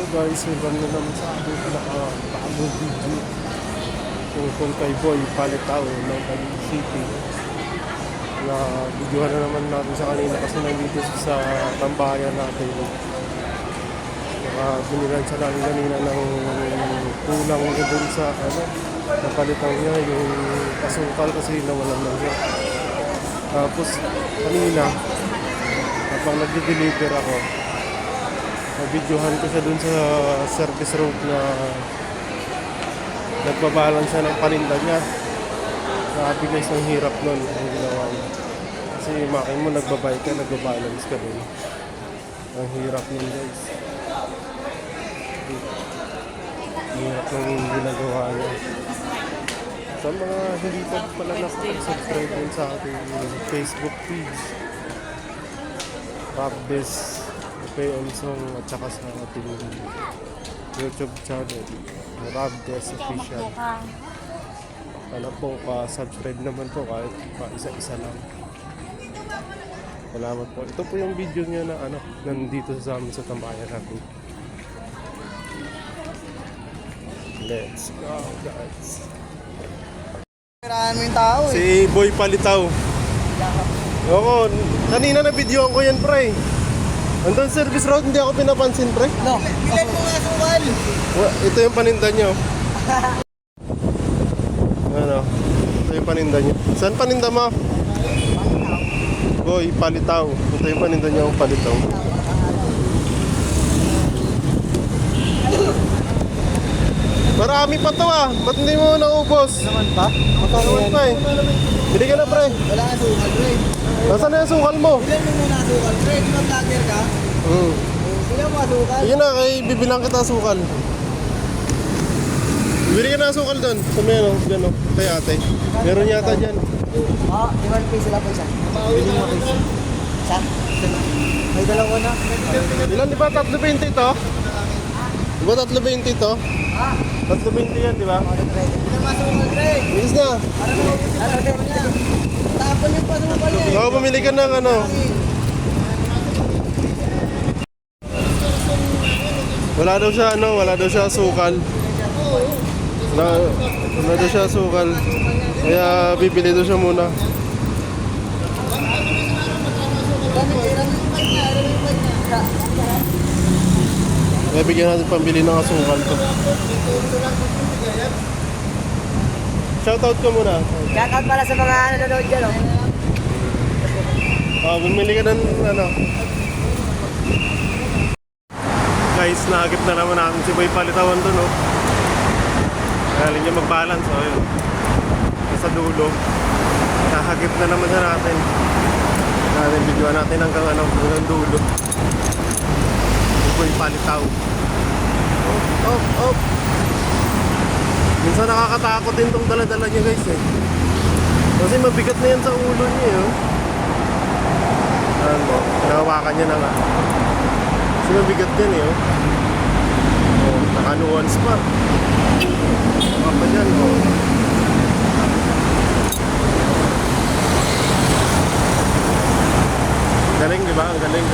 Hello guys, welcome na naman sa ating pinaka-bagong video tungkol kay Boy Palitaw ng Taguig City. Na videohan na naman natin sa kanina kasi nandito sa tambayan natin. Binilan sa namin kanina ng kulang niya dun sa napalitaw niya yung asukal kasi nawalan na siya. Tapos kanina habang nag-deliver ako, videohan ko siya dun sa service road na nagbabalance siya ng paninda niya. Grabe guys, ang hirap nun ang ginawa niya. Kasi makin mo nagbabike ka, nagbabalance ka dun. Ang hirap nun guys. Ang hirap ng ginagawa niya. Sa mga hindi pa pala nakapag-subscribe din sa ating Facebook page, Rapdes PM Song, at saka sa ating YouTube channel, Rapdes Official. Po, subscribe naman po kahit isa-isa lang. Salamat po. Ito po yung video niya na nandito sa amin sa tambayan natin. Let's go guys. Maraming tao Si Boy Palitaw. Oo, kanina na videoan ko yan pre. Andun service road, hindi ako pinapansin pre. No, bilan mo nga sukal. Ito yung paninda nyo. Ito yung paninda nyo. Saan paninda mo? Boy Palitaw. Ito yung paninda nyo, Palitaw. Marami pa to Ba't hindi mo naubos? Naman pa? Naman pa Bili ka na pre. Wala nga sukal, pre. Nasaan na yung sukal mo? Bilan mo muna sukal, pre. Di ba vlogger ka? Bilan mo sukal. Yun na, bibilang kita sukal. Bili ka na sukal doon. Sa may gano'n, kay ate. Meron yata dyan. Di ba piso lang po isa? Bili mo piso. Isa? May dalawa na. Ilan, di ba 3.20 ito? Di ba 3.20 ito? 3.20 yan, di ba? Bilan mo sukal, pre. Bilis na. Tapon yung pasukal eh. Oo, pumili ka ng wala daw siya sukal. Wala daw siya sukal. Kaya bibili daw siya muna. Kaya bigyan natin pambili ng asukal to. Shoutout ka muna. Shoutout para sa mga nanonood dyan, Bumili ka ng Guys, nahagip na naman namin si Boy Palitawan doon, Galing niya mag-balance, yun. Sa dulo. Nahagip na naman siya natin. Videoan natin hanggang dulo. Si Boy Palitaw. Oh. Minsan nakakatakot din tong dala-dala niya guys Kasi mabigat na yan sa ulo niya Nahawakan niya na nga. Kasi mabigat yan naka-nuance pa. Baka pa dyan Galing diba? Ang galing.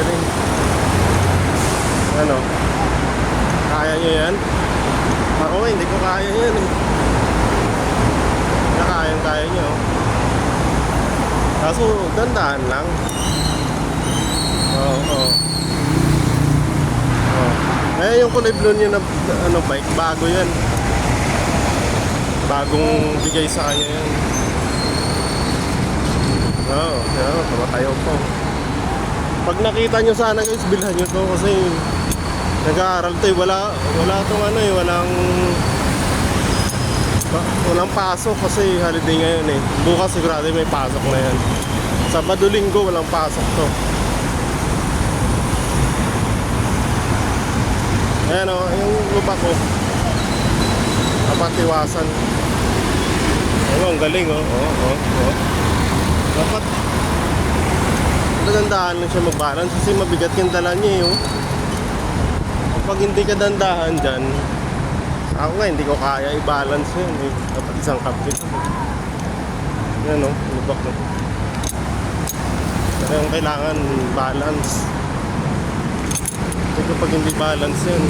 Kaya niyo yan? Ako hindi ko kaya yan Kaya niyo. Kaso dandahan lang. Yung kulay blue niya na bike, bago yan. Bagong bigay sa kanya yan. Tumatayo po. Pag nakita nyo sana guys, bilhan nyo to kasi nag-aaral to wala tong walang pasok kasi holiday ngayon Bukas sigurado may pasok na yan. Sabado Linggo walang pasok to. Ayan yung lupa ko napatiwasan. Ang galing Dapat dandahan lang siya mag-balance kasi mabigat yung dala niya Kapag hindi ka dandahan dyan, ako nga hindi ko kaya i-balance yun Dapat isang kapit. Yan lubak Pero yung kailangan balance. Kasi kapag hindi balance yun,